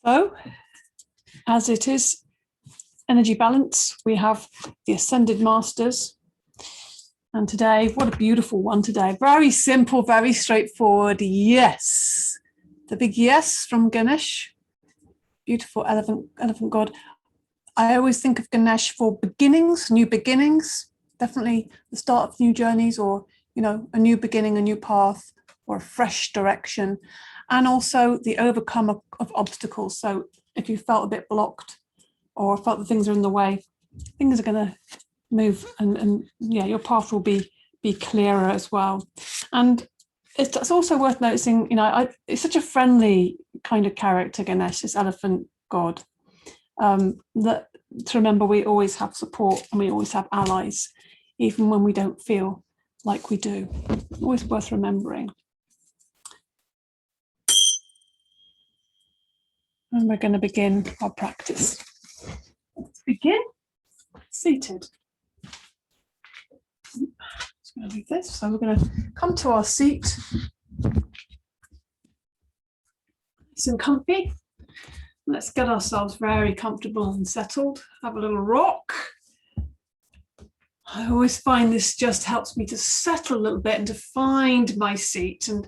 So, as it is energy balance, we have the Ascended Masters. And today, what a beautiful one today. Very simple, very straightforward. Yes. The big yes from Ganesh. Beautiful elephant god. I always think of Ganesh for beginnings, new beginnings. Definitely the start of new journeys, or, a new beginning, a new path, or a fresh direction. And also the overcome of obstacles. So if you felt a bit blocked or felt that things are in the way, things are going to move, and your path will be clearer as well. And it's also worth noticing, it's such a friendly kind of character, Ganesh, this elephant god, that to remember we always have support and we always have allies, even when we don't feel like we do. Always worth remembering. And we're going to begin our practice. Let's begin seated. Just going to leave this. So we're going to come to our seat. Nice and comfy. Let's get ourselves very comfortable and settled. Have a little rock. I always find this just helps me to settle a little bit and to find my seat. And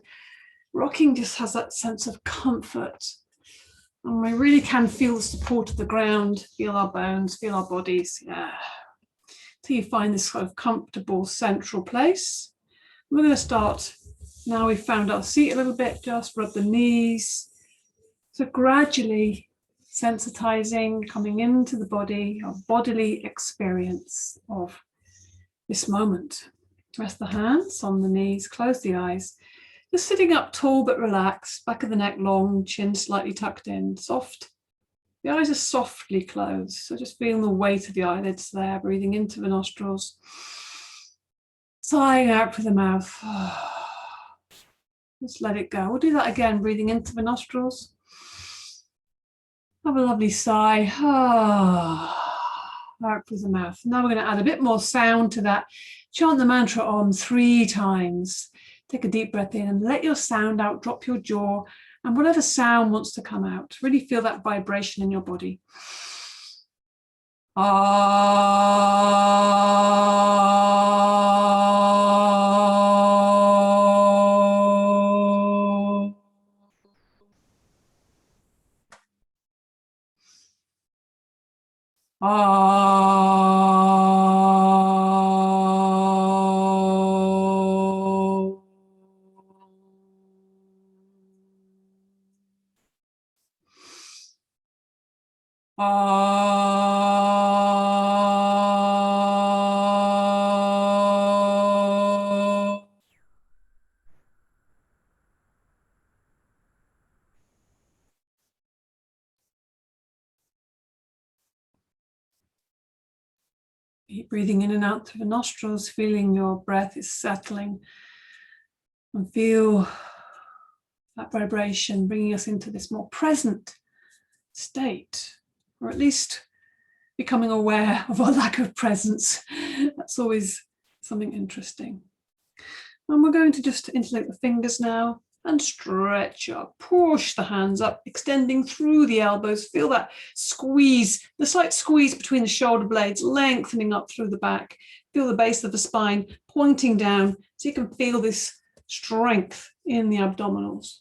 rocking just has that sense of comfort. And we really can feel the support of the ground, feel our bones, feel our bodies. Yeah. Till you find this sort of comfortable central place. We're going to start, now we've found our seat a little bit, just rub the knees. So gradually sensitizing, coming into the body, our bodily experience of this moment. Rest the hands on the knees, close the eyes. Just sitting up tall but relaxed, back of the neck long, chin slightly tucked in, soft. The eyes are softly closed, so just feeling the weight of the eyelids there, breathing into the nostrils, sighing out through the mouth. Just let it go. We'll do that again, breathing into the nostrils. Have a lovely sigh. Out through the mouth. Now we're going to add a bit more sound to that. Chant the mantra Om 3 times. Take a deep breath in and let your sound out, drop your jaw, and whatever sound wants to come out. Really feel that vibration in your body. Keep breathing in and out through the nostrils, feeling your breath is settling, and feel that vibration bringing us into this more present state, or at least becoming aware of our lack of presence. That's always something interesting. And we're going to just interlake the fingers now and stretch up, push the hands up, extending through the elbows. Feel that squeeze, the slight squeeze between the shoulder blades, lengthening up through the back. Feel the base of the spine pointing down so you can feel this strength in the abdominals.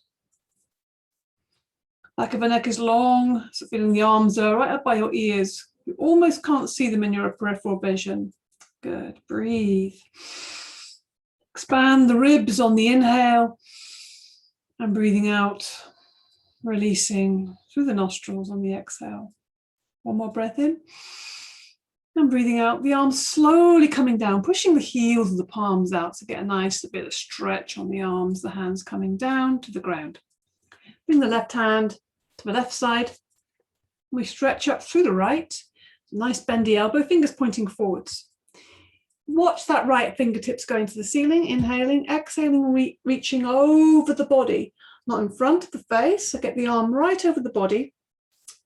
Back of the neck is long, so feeling the arms are right up by your ears. You almost can't see them in your peripheral vision. Good, breathe. Expand the ribs on the inhale and breathing out, releasing through the nostrils on the exhale. One more breath in and breathing out, the arms slowly coming down, pushing the heels of the palms out to get a nice bit of stretch on the arms, the hands coming down to the ground. Bring the left hand to the left side. We stretch up through the right, nice bendy elbow, fingers pointing forwards. Watch that right fingertips going to the ceiling, inhaling, exhaling, reaching over the body, not in front of the face. So get the arm right over the body.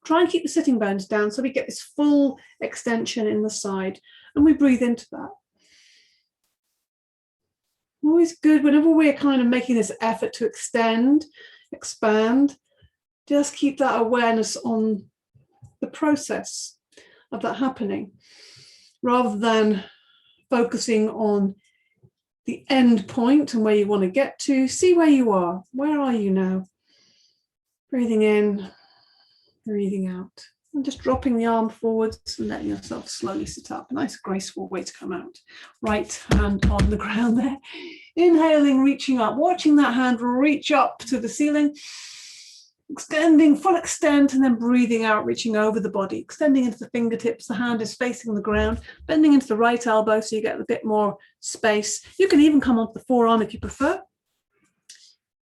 Try and keep the sitting bones down so we get this full extension in the side, and we breathe into that. Always good whenever we're kind of making this effort to extend, expand, Just keep that awareness on the process of that happening, rather than focusing on the end point and where you want to get to. See where you are. Where are you now? Breathing in, breathing out. And just dropping the arm forwards and letting yourself slowly sit up. A nice graceful way to come out. Right hand on the ground there. Inhaling, reaching up, watching that hand reach up to the ceiling. Extending, full extent, and then breathing out, reaching over the body, extending into the fingertips. The hand is facing the ground, bending into the right elbow so you get a bit more space. You can even come onto the forearm if you prefer.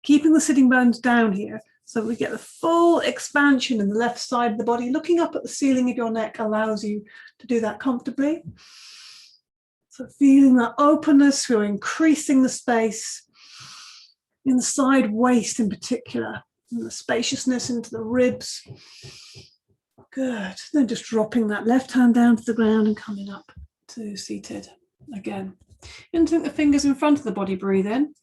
Keeping the sitting bones down here so we get the full expansion in the left side of the body. Looking up at the ceiling of your neck allows you to do that comfortably. So feeling that openness, we're increasing the space in the side waist in particular. And the spaciousness into the ribs. Good. Then just dropping that left hand down to the ground and coming up to seated again. Insert the fingers in front of the body. Breathe in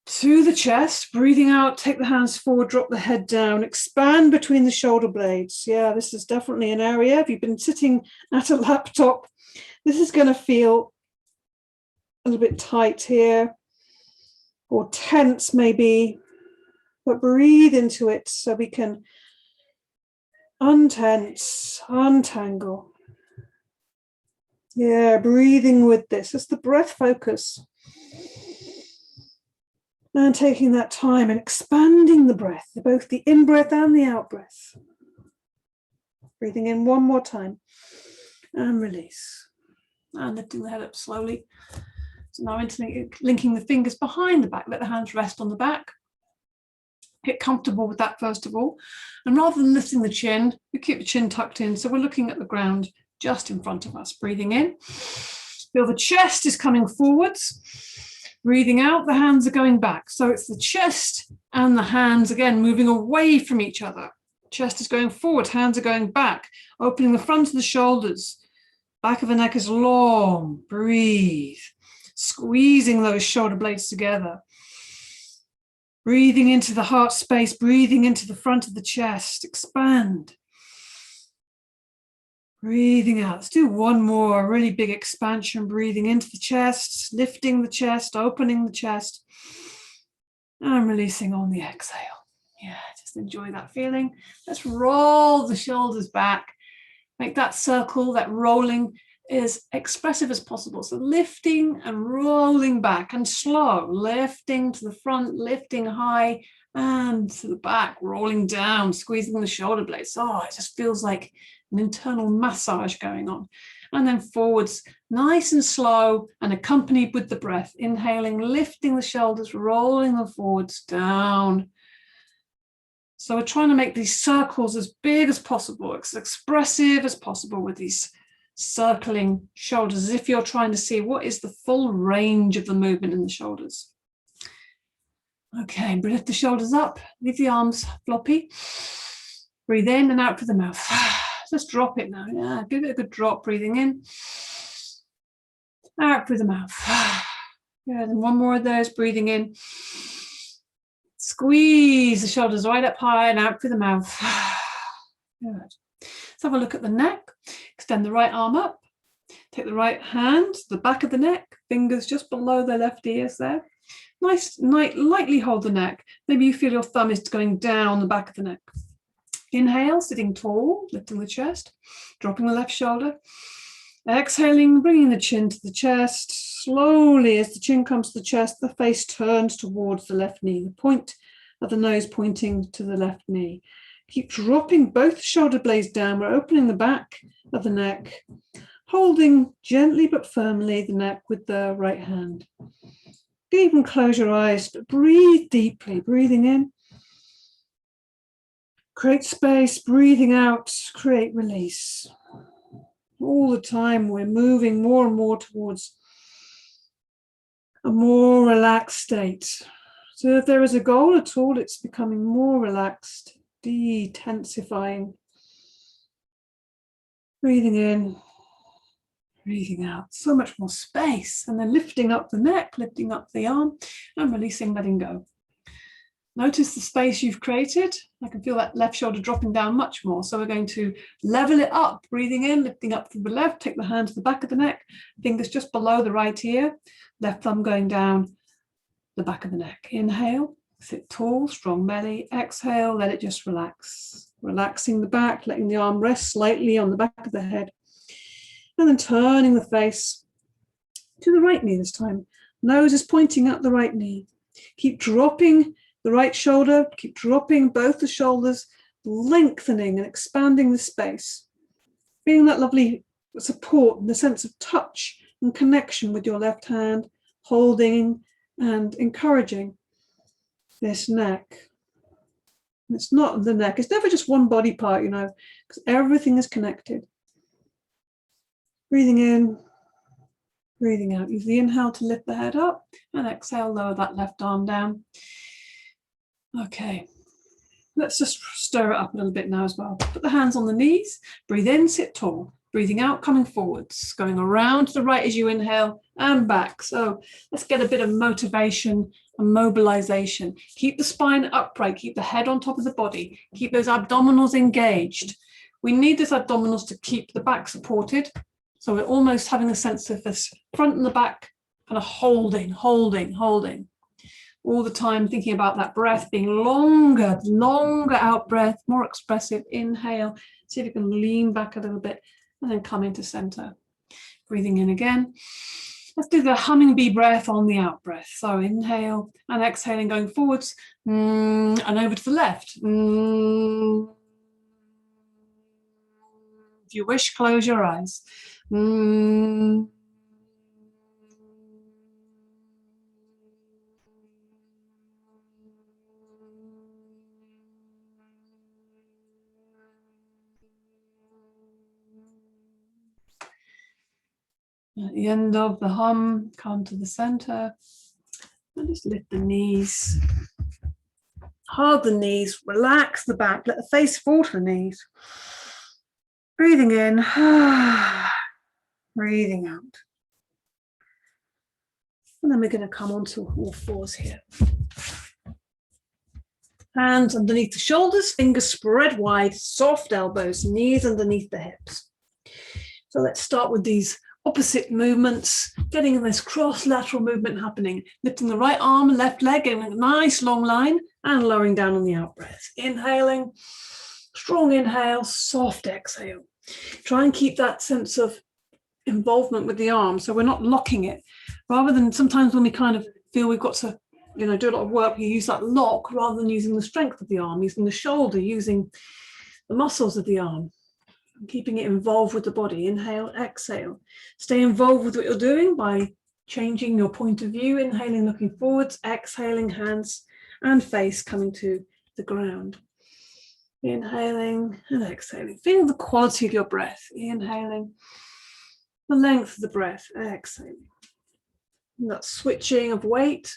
to the chest. Breathing out, take the hands forward, drop the head down, expand between the shoulder blades. Yeah, this is definitely an area. If you've been sitting at a laptop, this is going to feel a little bit tight here or tense maybe. But breathe into it so we can untense, untangle. Yeah, breathing with this. It's the breath focus. And taking that time and expanding the breath, both the in-breath and the out-breath. Breathing in one more time. And release. And lifting the head up slowly. So now linking the fingers behind the back. Let the hands rest on the back. Get comfortable with that first of all. And rather than lifting the chin, we keep the chin tucked in. So we're looking at the ground just in front of us. Breathing in. Feel the chest is coming forwards. Breathing out, the hands are going back. So it's the chest and the hands, again, moving away from each other. Chest is going forward, hands are going back. Opening the front of the shoulders. Back of the neck is long. Breathe. Squeezing those shoulder blades together. Breathing into the heart space, breathing into the front of the chest, expand. Breathing out. Let's do one more really big expansion, breathing into the chest, lifting the chest, opening the chest, and releasing on the exhale. Yeah, just enjoy that feeling. Let's roll the shoulders back. Make that circle, that rolling, as expressive as possible. So lifting and rolling back and slow, lifting to the front, lifting high and to the back, rolling down, squeezing the shoulder blades. Oh, it just feels like an internal massage going on. And then forwards, nice and slow and accompanied with the breath. Inhaling, lifting the shoulders, rolling them forwards, down. So we're trying to make these circles as big as possible, as expressive as possible with these circling shoulders, as if you're trying to see what is the full range of the movement in the shoulders. Okay, lift the shoulders up, leave the arms floppy. Breathe in and out through the mouth. Just drop it now. Yeah, give it a good drop, breathing in. Out through the mouth. Good, and one more of those, breathing in. Squeeze the shoulders right up high and out through the mouth. Good. Let's have a look at the neck. Extend the right arm up. Take the right hand to the back of the neck, fingers just below the left ears there. Nice, lightly hold the neck. Maybe you feel your thumb is going down the back of the neck. Inhale, sitting tall, lifting the chest, dropping the left shoulder. Exhaling, bringing the chin to the chest. Slowly, as the chin comes to the chest, the face turns towards the left knee, the point of the nose pointing to the left knee. Keep dropping both shoulder blades down. We're opening the back of the neck, holding gently but firmly the neck with the right hand. You can even close your eyes, but breathe deeply, breathing in. Create space, breathing out, create release. All the time we're moving more and more towards a more relaxed state. So if there is a goal at all, it's becoming more relaxed, detensifying. Breathing in, breathing out. So much more space. And then lifting up the neck, lifting up the arm, and releasing, letting go. Notice the space you've created. I can feel that left shoulder dropping down much more. So we're going to level it up, breathing in, lifting up through the left, take the hand to the back of the neck, fingers just below the right ear, left thumb going down the back of the neck. Inhale, sit tall, strong belly. Exhale, let it just relax. Relaxing the back, letting the arm rest slightly on the back of the head. And then turning the face to the right knee this time. Nose is pointing up the right knee. Keep dropping the right shoulder, keep dropping both the shoulders, lengthening and expanding the space. Feeling that lovely support and the sense of touch and connection with your left hand, holding and encouraging this neck. It's not the neck, it's never just one body part, you know, because everything is connected. Breathing in, breathing out. Use the inhale to lift the head up and exhale, lower that left arm down. Okay, let's just stir it up a little bit now as well. Put the hands on the knees, breathe in, sit tall. Breathing out, coming forwards, going around to the right as you inhale and back. So let's get a bit of motivation and mobilization. Keep the spine upright, keep the head on top of the body, keep those abdominals engaged. We need those abdominals to keep the back supported. So we're almost having a sense of this front and the back kind of holding all the time, thinking about that breath being longer out breath, more expressive. Inhale, see if you can lean back a little bit and then come into center. Breathing in again. Let's do the humming bee breath on the out breath. So inhale and exhaling, going forwards and over to the left. If you wish, close your eyes. At the end of the hum, come to the center and just lift the knees. Hug the knees, relax the back, let the face fall to the knees. Breathing in, breathing out. And then we're going to come onto all fours here. Hands underneath the shoulders, fingers spread wide, soft elbows, knees underneath the hips. So let's start with these opposite movements, getting this cross-lateral movement happening, lifting the right arm, left leg, getting a nice long line, and lowering down on the out breath. Inhaling, strong inhale, soft exhale. Try and keep that sense of involvement with the arm, so we're not locking it. Rather than sometimes when we kind of feel we've got to, you know, do a lot of work, we use that lock rather than using the strength of the arm, using the shoulder, using the muscles of the arm. Keeping it involved with the body. Inhale, exhale. Stay involved with what you're doing by changing your point of view. Inhaling, looking forwards. Exhaling, hands and face coming to the ground. Inhaling and exhaling. Feel the quality of your breath. Inhaling, the length of the breath. Exhaling. And that switching of weight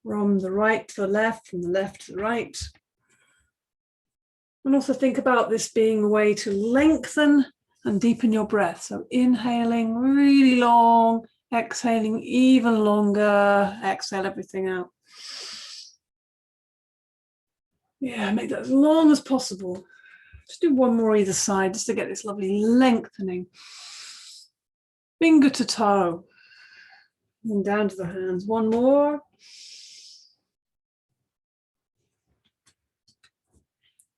from the right to the left, from the left to the right. And also think about this being a way to lengthen and deepen your breath. So inhaling really long, exhaling even longer, exhale everything out. Yeah, make that as long as possible. Just do one more either side just to get this lovely lengthening. Finger to toe. And down to the hands. One more.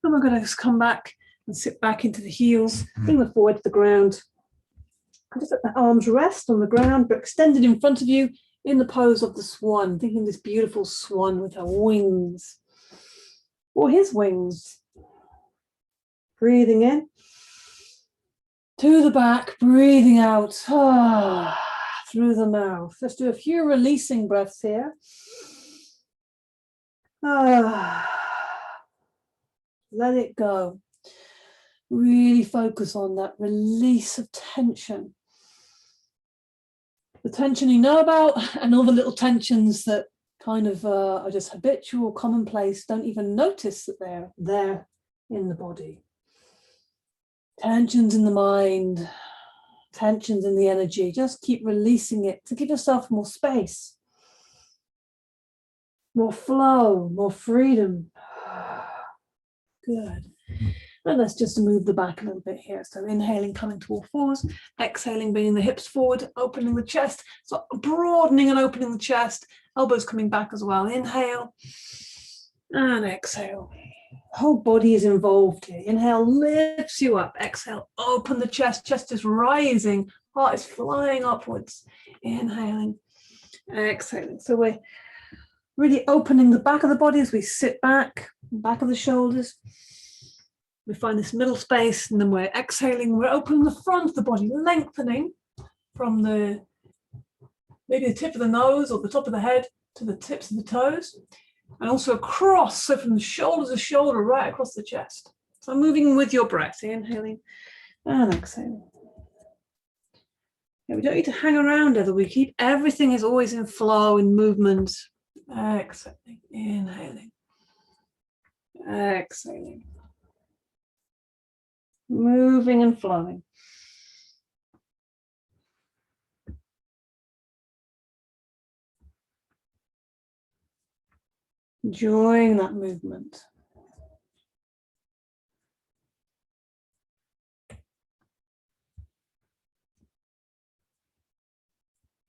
And we're going to just come back and sit back into the heels, bring the forward to the ground. And just let the arms rest on the ground, but extended in front of you in the pose of the swan, thinking this beautiful swan with her wings, or his wings. Breathing in, to the back, breathing out, through the mouth. Let's do a few releasing breaths here. Let it go. Really focus on that release of tension. The tension you know about and all the little tensions that kind of are just habitual, commonplace, don't even notice that they're there in the body. Tensions in the mind, tensions in the energy. Just keep releasing it to give yourself more space. more flow, more freedom. Good. And let's just move the back a little bit here. So inhaling, coming to all fours, exhaling, bringing the hips forward, opening the chest. So broadening and opening the chest, elbows coming back as well. Inhale and exhale. Whole body is involved here. Inhale lifts you up. Exhale, open the chest. Chest is rising. Heart is flying upwards. Inhaling, exhaling. So we're really opening the back of the body as we sit back of the shoulders. We find this middle space, and then we're exhaling. We're opening the front of the body, lengthening from maybe the tip of the nose or the top of the head to the tips of the toes, and also across, so from the shoulder to shoulder, right across the chest. So moving with your breath, inhaling and exhaling. Yeah, we don't need to hang around ever. We keep everything is always in flow, in movement. Exhaling, inhaling, exhaling. Moving and flowing. Enjoying that movement.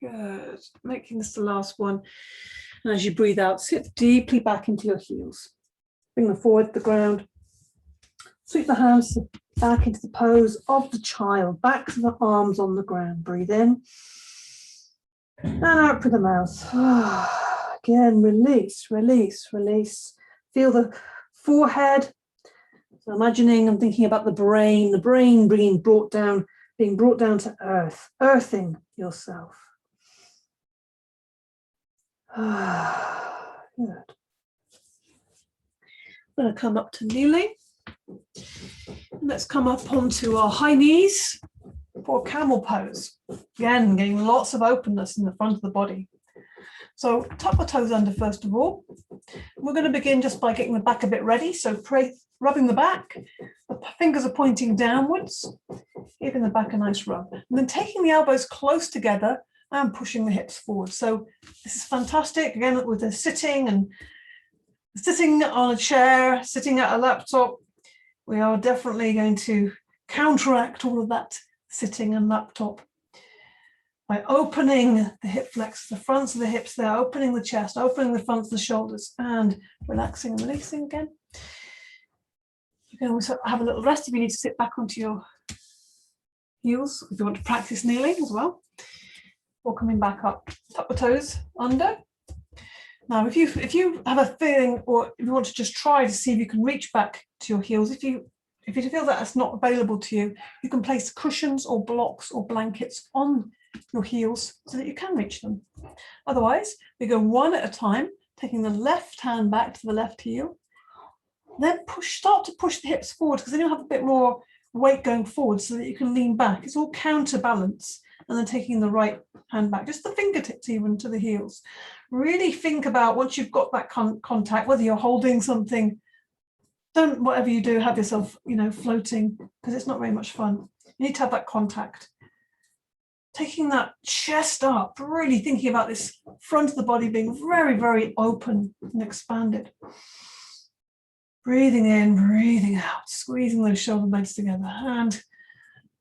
Good. Making this the last one. And as you breathe out, sit deeply back into your heels. Bring them forward to the ground. Sweep the hands back into the pose of the child, back to the arms on the ground. Breathe in and out through the mouth. Again, release, release, release. Feel the forehead. So imagining and thinking about the brain being brought down to earth, earthing yourself. Good. I'm going to come up to kneeling. Let's come up onto our high knees for camel pose. Again, getting lots of openness in the front of the body. So tuck the toes under first of all. We're going to begin just by getting the back a bit ready. So rubbing the back. The fingers are pointing downwards, giving the back a nice rub. And then taking the elbows close together and pushing the hips forward. So this is fantastic. Again, with the sitting on a chair, sitting at a laptop, we are definitely going to counteract all of that sitting and laptop by opening the hip flexors, the fronts of the hips there, opening the chest, opening the fronts of the shoulders, and relaxing and releasing again. You can also have a little rest if you need to sit back onto your heels, if you want to practice kneeling as well, or coming back up. Tuck the toes under. Now, if you have a feeling, or if you want to just try to see if you can reach back to your heels, if you feel that that's not available to you, you can place cushions or blocks or blankets on your heels so that you can reach them. Otherwise, we go one at a time, taking the left hand back to the left heel, then start to push the hips forward, because then you'll have a bit more weight going forward so that you can lean back. It's all counterbalance. And then taking the right hand back, just the fingertips even to the heels. Really think about, once you've got that contact, whether you're holding something, don't, whatever you do, have yourself, floating, because it's not very much fun. You need to have that contact. Taking that chest up, really thinking about this front of the body being very, very open and expanded. Breathing in, breathing out, squeezing those shoulder blades together, and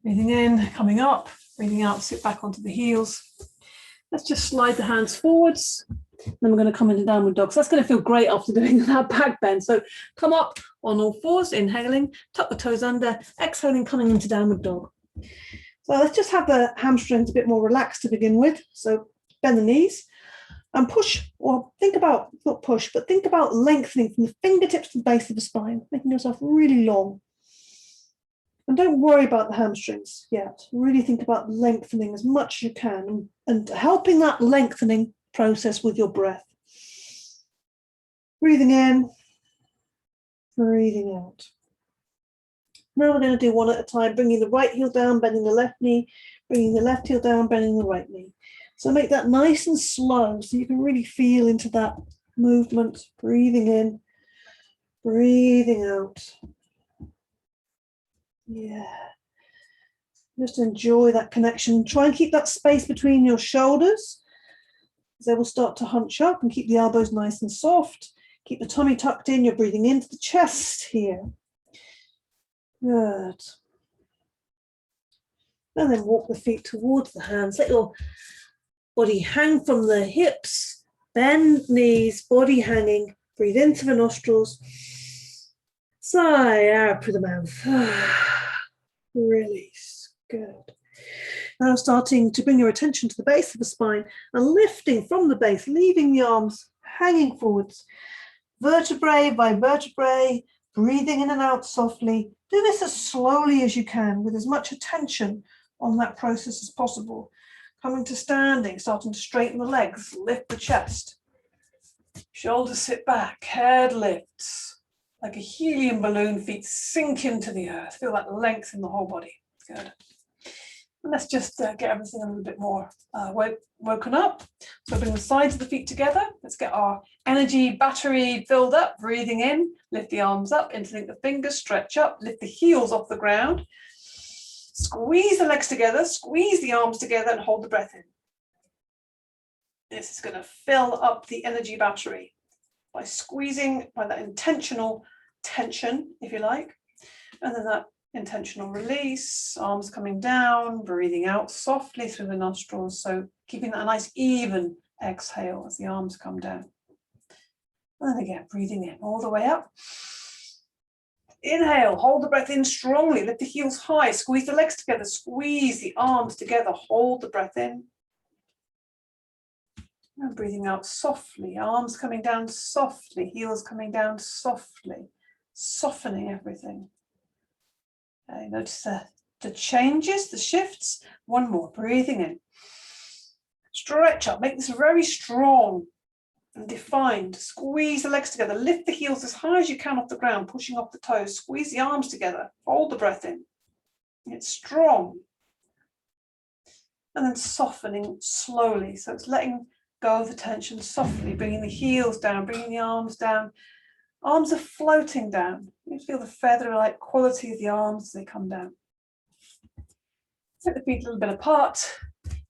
breathing in, coming up. Breathing out, sit back onto the heels. Let's just slide the hands forwards. Then we're going to come into downward dog. So that's going to feel great after doing that back bend. So come up on all fours, inhaling, tuck the toes under, exhaling, coming into downward dog. So let's just have the hamstrings a bit more relaxed to begin with. So bend the knees and push, or think about, not push, but think about lengthening from the fingertips to the base of the spine, making yourself really long. And don't worry about the hamstrings yet. Really think about lengthening as much as you can and helping that lengthening process with your breath. Breathing in, breathing out. Now we're going to do one at a time, bringing the right heel down, bending the left knee, bringing the left heel down, bending the right knee. So make that nice and slow so you can really feel into that movement. Breathing in, breathing out. Yeah, just enjoy that connection. Try and keep that space between your shoulders because they will start to hunch up, and keep the elbows nice and soft. Keep the tummy tucked in. You're breathing into the chest here. Good. And then walk the feet towards the hands. Let your body hang from the hips. Bend knees, body hanging. Breathe into the nostrils. Sigh out through the mouth. Release. Good. Now starting to bring your attention to the base of the spine and lifting from the base, leaving the arms hanging forwards. Vertebrae by vertebrae, breathing in and out softly. Do this as slowly as you can, with as much attention on that process as possible. Coming to standing, starting to straighten the legs, lift the chest. Shoulders sit back, head lifts. Like a helium balloon, feet sink into the earth. Feel that length in the whole body. Good. And let's just get everything a little bit more woken up. So bring the sides of the feet together. Let's get our energy battery filled up. Breathing in, lift the arms up, interlink the fingers, stretch up, lift the heels off the ground. Squeeze the legs together, squeeze the arms together, and hold the breath in. This is going to fill up the energy battery by squeezing, by that intentional tension, if you like, and then that intentional release, arms coming down, breathing out softly through the nostrils, so keeping that nice even exhale as the arms come down. And then again, breathing in all the way up. Inhale, hold the breath in strongly, lift the heels high, squeeze the legs together, squeeze the arms together, hold the breath in. And breathing out softly, arms coming down softly, heels coming down softly, softening everything. Okay, notice the changes, the shifts. One more, breathing in. Stretch up, make this very strong and defined. Squeeze the legs together, lift the heels as high as you can off the ground, pushing off the toes, squeeze the arms together, hold the breath in. It's strong. And then softening slowly, so it's letting go of the tension softly, bringing the heels down, bringing the arms down. Arms are floating down. You feel the feather-like quality of the arms as they come down. Take the feet a little bit apart.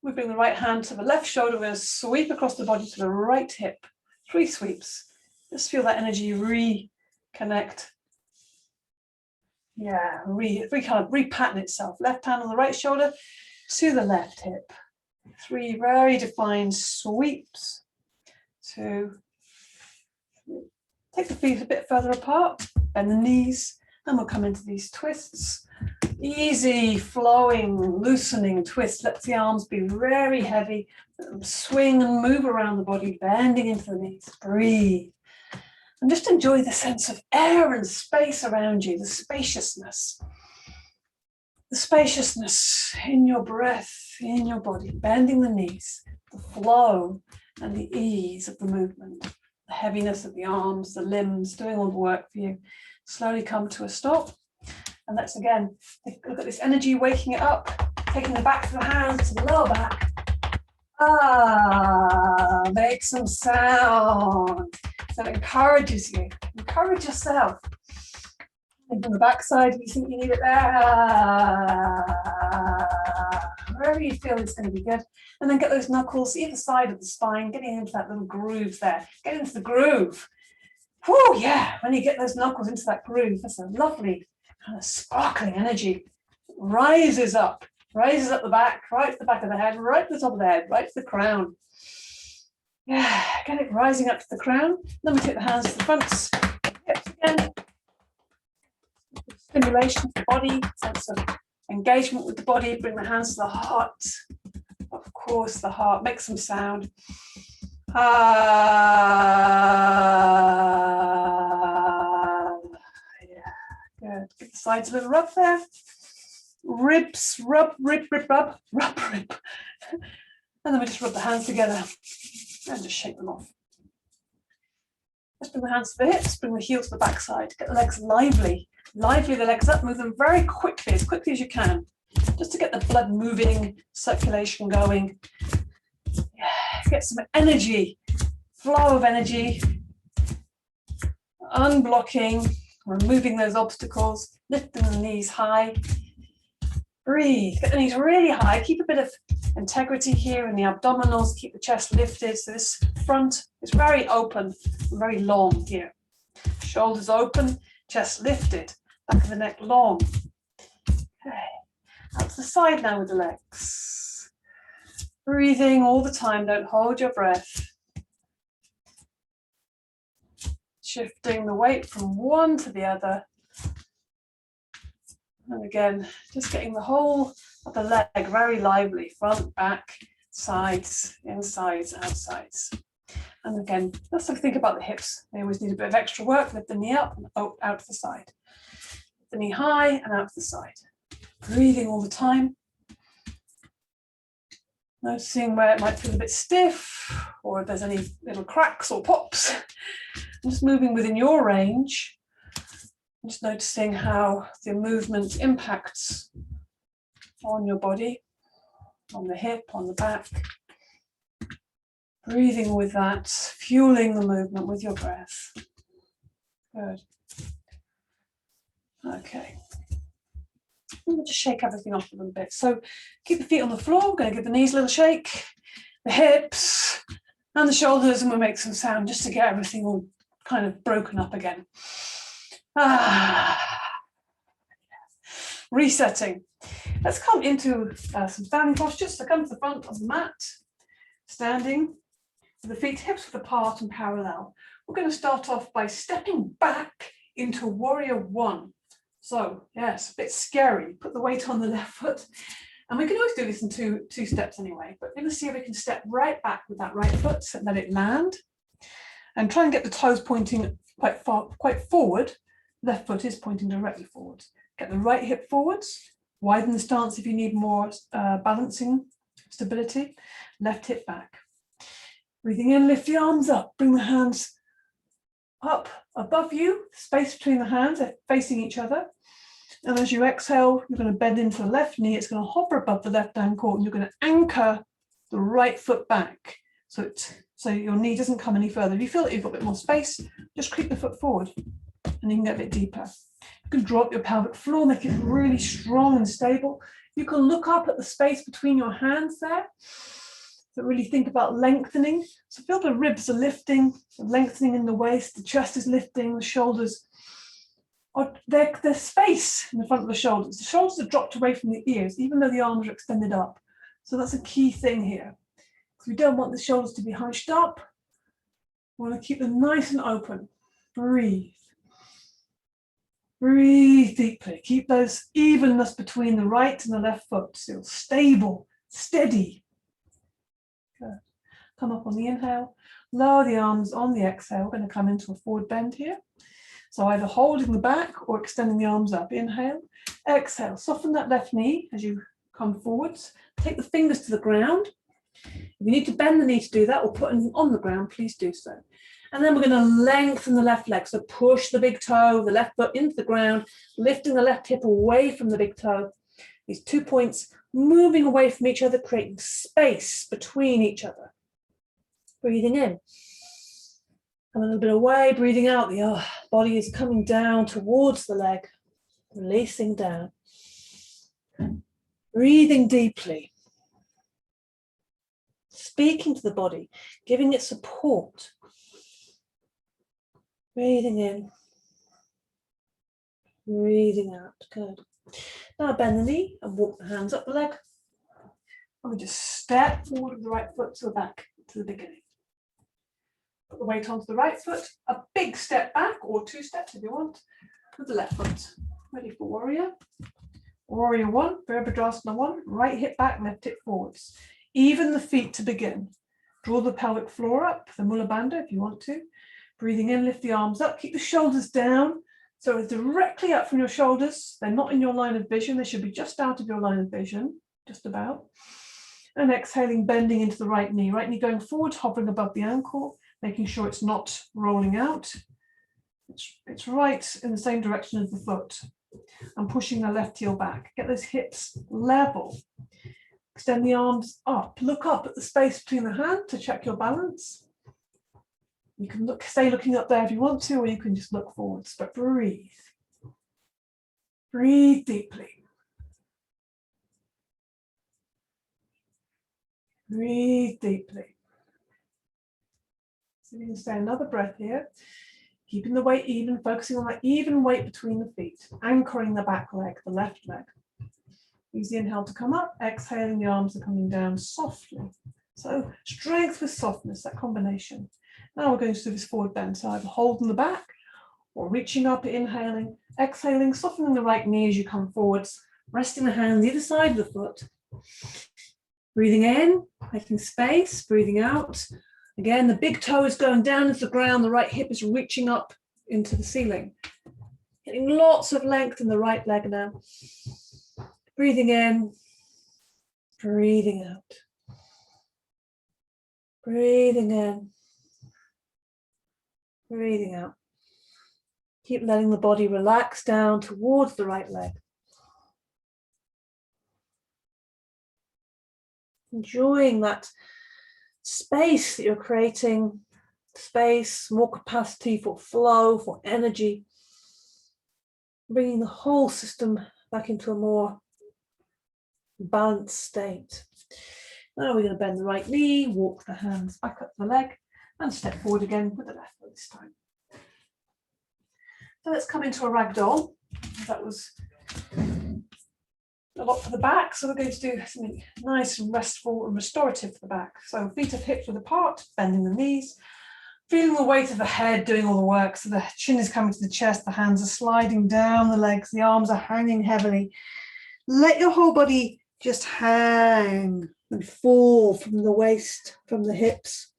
We bring the right hand to the left shoulder. We're going to sweep across the body to the right hip. 3 sweeps. Just feel that energy reconnect. Yeah, kind of repattern itself. Left hand on the right shoulder to the left hip. 3 very defined sweeps. 2, 3. Take the feet a bit further apart, bend the knees, and we'll come into these twists. Easy, flowing, loosening twist. Let the arms be very heavy. Swing and move around the body, bending into the knees. Breathe. And just enjoy the sense of air and space around you, the spaciousness. The spaciousness in your breath, in your body, bending the knees, the flow and the ease of the movement. The heaviness of the arms, the limbs, doing all the work for you. Slowly come to a stop. And let's again, look at this energy, waking it up, taking the back of the hands to the lower back. Make some sound. So it encourages you. Encourage yourself. And from the back side, if you think you need it there. Wherever you feel it's going to be good. And then get those knuckles either side of the spine, getting into that little groove there. Get into the groove. Whew, yeah, when you get those knuckles into that groove, that's a lovely kind of sparkling energy. Rises up the back, right to the back of the head, right to the top of the head, right to the crown. Yeah, get it rising up to the crown. Then we take the hands to the fronts, hips again. Stimulation of the body, sense of engagement with the body. Bring the hands to the heart. Of course, the heart. Make some sound. Yeah, good. Give the sides a little rub there. Ribs, rub, rib, rib, rub, rub, rib. And then we just rub the hands together and just shake them off. Let's bring the hands to the hips, bring the heels to the backside. Get the legs lively. Lively the legs up, move them very quickly as you can, just to get the blood moving, circulation going. Yeah, get some energy, flow of energy, unblocking, removing those obstacles, lifting the knees high. Breathe, get the knees really high, keep a bit of integrity here in the abdominals, keep the chest lifted. So this front is very open, very long here. Shoulders open, chest lifted, back of the neck long. Okay, out to the side now with the legs. Breathing all the time, don't hold your breath. Shifting the weight from one to the other. And again, just getting the whole of the leg very lively, front, back, sides, insides, outsides. And again, let's think about the hips. They always need a bit of extra work. Lift the knee up and out to the side. Lift the knee high and out to the side. Breathing all the time. Noticing where it might feel a bit stiff or if there's any little cracks or pops. And just moving within your range. Just noticing how the movement impacts on your body, on the hip, on the back. Breathing with that, fueling the movement with your breath. Good. Okay. We'll just shake everything off a little bit. So keep the feet on the floor. We're going to give the knees a little shake, the hips and the shoulders, and we'll make some sound just to get everything all kind of broken up again. Resetting. Let's come into some standing postures. So come to the front of the mat, standing with the feet hips width apart and parallel. We're going to start off by stepping back into warrior one. So yes, a bit scary. Put the weight on the left foot. And we can always do this in two steps anyway, but we're going to see if we can step right back with that right foot and let it land. And try and get the toes pointing quite forward. Left foot is pointing directly forwards. Get the right hip forwards. Widen the stance if you need more balancing stability. Left hip back. Breathing in, lift the arms up. Bring the hands up above you. Space between the hands, they're facing each other. And as you exhale, you're going to bend into the left knee. It's going to hover above the left ankle, and you're going to anchor the right foot back. So your knee doesn't come any further. If you feel that you've got a bit more space, just creep the foot forward and you can get a bit deeper. You can draw up your pelvic floor, make it really strong and stable. You can look up at the space between your hands there. So really think about lengthening. So feel the ribs are lifting, lengthening in the waist, the chest is lifting, the shoulders. There's space in the front of the shoulders. The shoulders are dropped away from the ears, even though the arms are extended up. So that's a key thing here. We don't want the shoulders to be hunched up. We want to keep them nice and open. Breathe. Breathe deeply. Keep those evenness between the right and the left foot. Still stable, steady. Good. Come up on the inhale. Lower the arms on the exhale. We're going to come into a forward bend here. So either holding the back or extending the arms up. Inhale. Exhale. Soften that left knee as you come forwards. Take the fingers to the ground. If you need to bend the knee to do that or put anything on the ground, please do so. And then we're going to lengthen the left leg. So push the big toe, the left foot into the ground, lifting the left hip away from the big toe. These 2 points moving away from each other, creating space between each other. Breathing in. Come a little bit away, breathing out. The body is coming down towards the leg, releasing down. Breathing deeply. Speaking to the body, giving it support. Breathing in, breathing out. Good. Now bend the knee and walk the hands up the leg. And we just step forward with the right foot to the back, to the beginning. Put the weight onto the right foot, a big step back, or 2 steps if you want, with the left foot. Ready for warrior. Warrior one, Virabhadrasana one, right hip back, left hip forwards. Even the feet to begin. Draw the pelvic floor up, the Mula Bandha if you want to. Breathing in, lift the arms up, keep the shoulders down. So it's directly up from your shoulders. They're not in your line of vision. They should be just out of your line of vision, just about. And exhaling, bending into the right knee. Right knee going forward, hovering above the ankle, making sure it's not rolling out. It's right in the same direction as the foot. And pushing the left heel back. Get those hips level. Extend the arms up. Look up at the space between the hands to check your balance. You can stay looking up there if you want to, or you can just look forwards, but breathe. Breathe deeply. Breathe deeply. So you can stay another breath here, keeping the weight even, focusing on that even weight between the feet, anchoring the back leg, the left leg. Use the inhale to come up, exhaling, the arms are coming down softly. So strength with softness, that combination. Now we're going to do this forward bend, so either holding the back or reaching up, inhaling, exhaling, softening the right knee as you come forwards, resting the hand on the other side of the foot. Breathing in, making space, breathing out. Again, the big toe is going down into the ground, the right hip is reaching up into the ceiling. Getting lots of length in the right leg now. Breathing in, breathing out. Breathing in, breathing out. Keep letting the body relax down towards the right leg. Enjoying that space that you're creating, space, more capacity for flow, for energy. Bringing the whole system back into a more balanced state. Now we're going to bend the right knee, walk the hands back up the leg, and step forward again with the left foot this time. So let's come into a ragdoll. That was a lot for the back, so we're going to do something nice and restful and restorative for the back. So feet and hips width apart, bending the knees, feeling the weight of the head doing all the work. So the chin is coming to the chest, the hands are sliding down the legs, the arms are hanging heavily. Let your whole body just hang and fall from the waist, from the hips.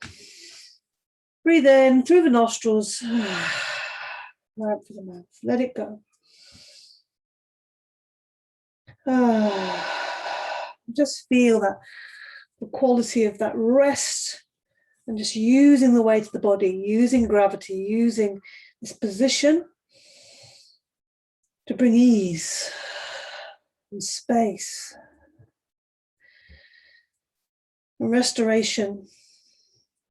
Breathe in through the nostrils, out through the mouth. Let it go. Just feel that, the quality of that rest, and just using the weight of the body, using gravity, using this position to bring ease and space. And restoration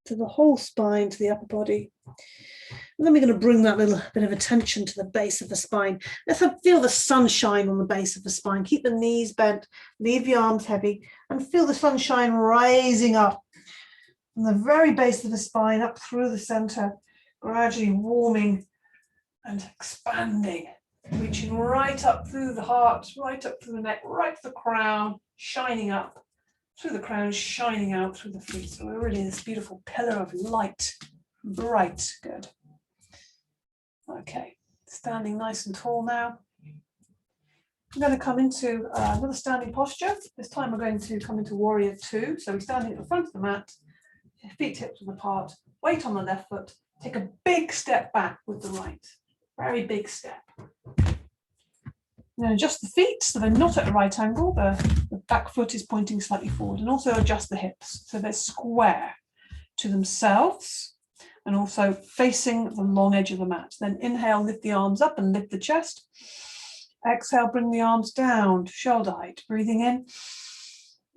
to the whole spine, to the upper body. And then we're going to bring that little bit of attention to the base of the spine. Let's feel the sunshine on the base of the spine. Keep the knees bent, leave the arms heavy, and feel the sunshine rising up from the very base of the spine, up through the center, gradually warming and expanding, reaching right up through the heart, right up through the neck, right to the crown, shining up through the crown, shining out through the feet. So we're really this beautiful pillar of light, bright. Good. Okay, standing nice and tall now. I'm going to come into another standing posture. This time we're going to come into warrior two. So we're standing at the front of the mat, feet hips width apart, weight on the left foot, take a big step back with the right, very big step. Now adjust the feet so they're not at a right angle, the back foot is pointing slightly forward, and also adjust the hips so they're square to themselves and also facing the long edge of the mat. Then inhale, lift the arms up and lift the chest. Exhale, bring the arms down to shoulder height. Breathing in,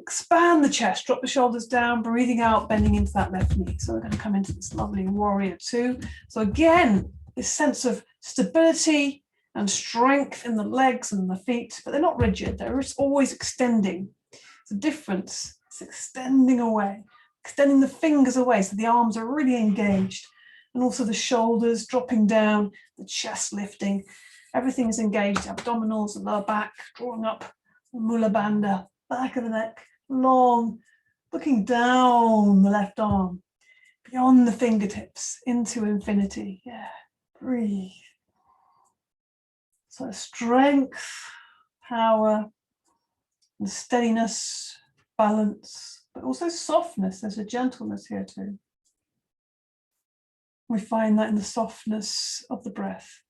expand the chest, drop the shoulders down, breathing out, bending into that left knee. So we're going to come into this lovely warrior two. So again, this sense of stability and strength in the legs and the feet, but they're not rigid, they're always extending. It's a difference, it's extending away, extending the fingers away so the arms are really engaged, and also the shoulders dropping down, the chest lifting, everything is engaged, abdominals, the lower back, drawing up the Mula Bandha, back of the neck, long, looking down the left arm, beyond the fingertips, into infinity. Yeah, breathe. So strength, power, and steadiness, balance, but also softness. There's a gentleness here too. We find that in the softness of the breath.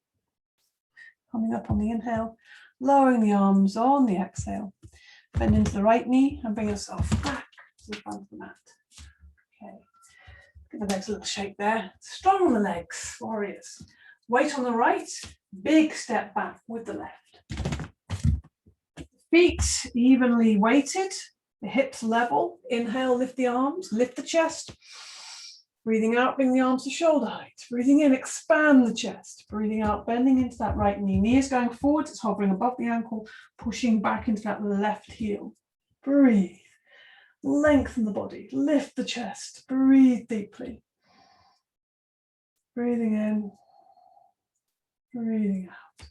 Coming up on the inhale, lowering the arms on the exhale. Bend into the right knee and bring yourself back to the front of the mat. Okay, give the legs a little shake there. Strong on the legs, warriors. Weight on the right, big step back with the left. Feet evenly weighted, the hips level. Inhale, lift the arms, lift the chest. Breathing out, bring the arms to shoulder height. Breathing in, expand the chest. Breathing out, bending into that right knee. Knee is going forwards, it's hovering above the ankle, pushing back into that left heel. Breathe. Lengthen the body, lift the chest, breathe deeply. Breathing in, breathing out.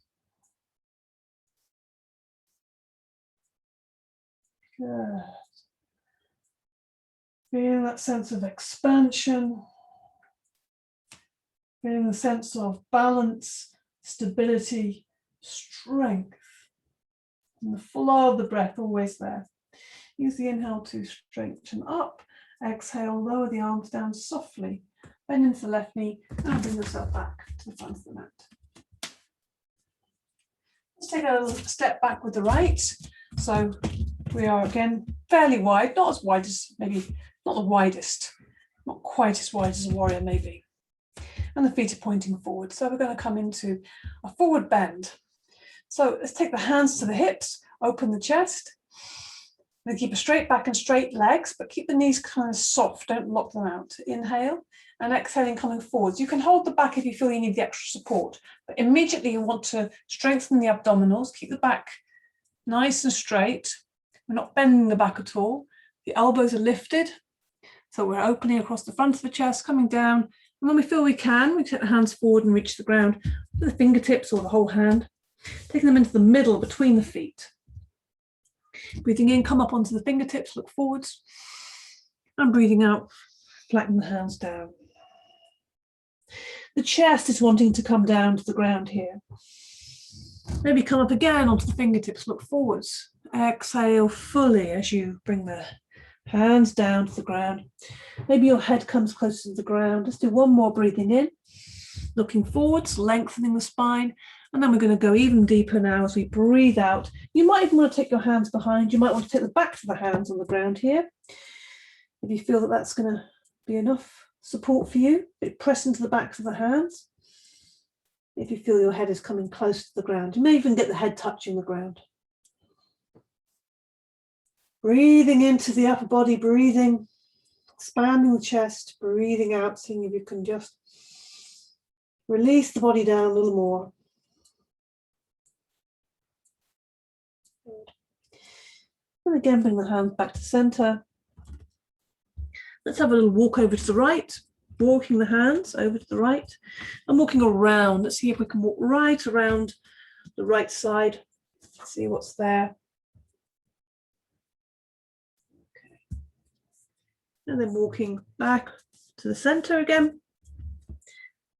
Good. Feeling that sense of expansion, feeling the sense of balance, stability, strength, and the flow of the breath always there. Use the inhale to straighten up. Exhale, lower the arms down softly. Bend into the left knee and bring yourself back to the front of the mat. Let's take a step back with the right. So we are again fairly wide, not as wide as maybe, not the widest, not quite as wide as a warrior maybe. And the feet are pointing forward. So we're going to come into a forward bend. So let's take the hands to the hips, open the chest. Then keep a straight back and straight legs, but keep the knees kind of soft, don't lock them out. Inhale and exhaling, coming forwards. You can hold the back if you feel you need the extra support, but immediately you want to strengthen the abdominals, keep the back nice and straight. We're not bending the back at all. The elbows are lifted. So we're opening across the front of the chest, coming down. And when we feel we can, we take the hands forward and reach the ground with the fingertips or the whole hand, taking them into the middle between the feet. Breathing in, come up onto the fingertips, look forwards. And breathing out, flatten the hands down. The chest is wanting to come down to the ground here. Maybe come up again onto the fingertips, look forwards. Exhale fully as you bring the hands down to the ground. Maybe your head comes closer to the ground. Let's do one more breathing in, looking forwards, lengthening the spine. And then we're going to go even deeper now as we breathe out. You might even want to take your hands behind. You might want to take the backs of the hands on the ground here. If you feel that that's going to be enough support for you, press into the backs of the hands. If you feel your head is coming close to the ground, you may even get the head touching the ground. Breathing into the upper body, breathing, expanding the chest, breathing out, seeing if you can just release the body down a little more. Good. And again, bring the hands back to center. Let's have a little walk over to the right, walking the hands over to the right and walking around. Let's see if we can walk right around the right side, see what's there. Okay. And then walking back to the center again.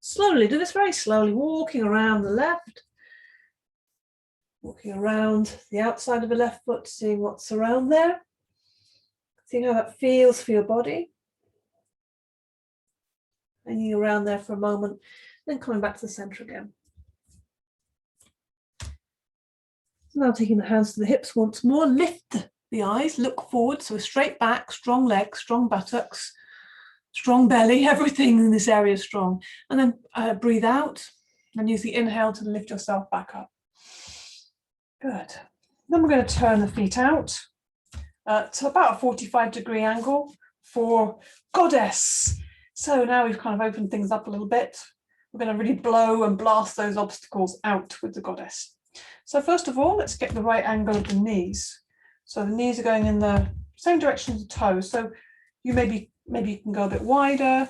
Slowly, do this very slowly, walking around the left, walking around the outside of the left foot, seeing what's around there, seeing how that feels for your body. Hanging around there for a moment, then coming back to the center again. So now taking the hands to the hips once more, lift the eyes, look forward, so a straight back, strong legs, strong buttocks, strong belly, everything in this area is strong. And then breathe out and use the inhale to lift yourself back up. Good. Then we're going to turn the feet out to about a 45-degree angle for goddess. So now we've kind of opened things up a little bit. We're going to really blow and blast those obstacles out with the goddess. So first of all, let's get the right angle of the knees. So the knees are going in the same direction as the toes. So you maybe you can go a bit wider,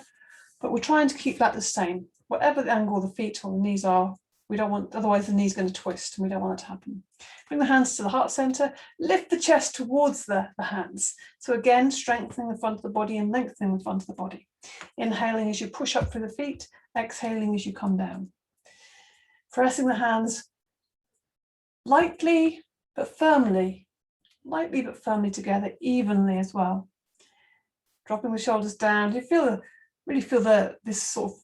but we're trying to keep that the same. Whatever the angle of the feet or the knees are, we don't want, otherwise the knee's going to twist and we don't want it to happen. Bring the hands to the heart center, lift the chest towards the hands. So again, strengthening the front of the body and lengthening the front of the body. Inhaling as you push up through the feet, exhaling as you come down. Pressing the hands lightly but firmly together, evenly as well. Dropping the shoulders down. You really feel this sort of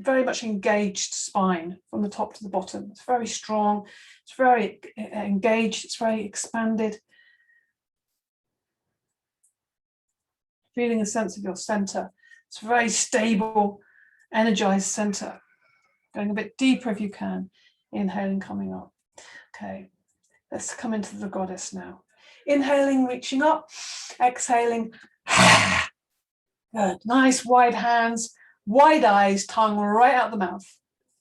very much engaged spine from the top to the bottom. It's very strong, it's very engaged, it's very expanded. Feeling a sense of your center. It's a very stable, energized center. Going a bit deeper if you can. Inhaling, coming up. Okay, let's come into the goddess now. Inhaling, reaching up, exhaling. Good, nice wide hands, wide eyes, tongue right out the mouth.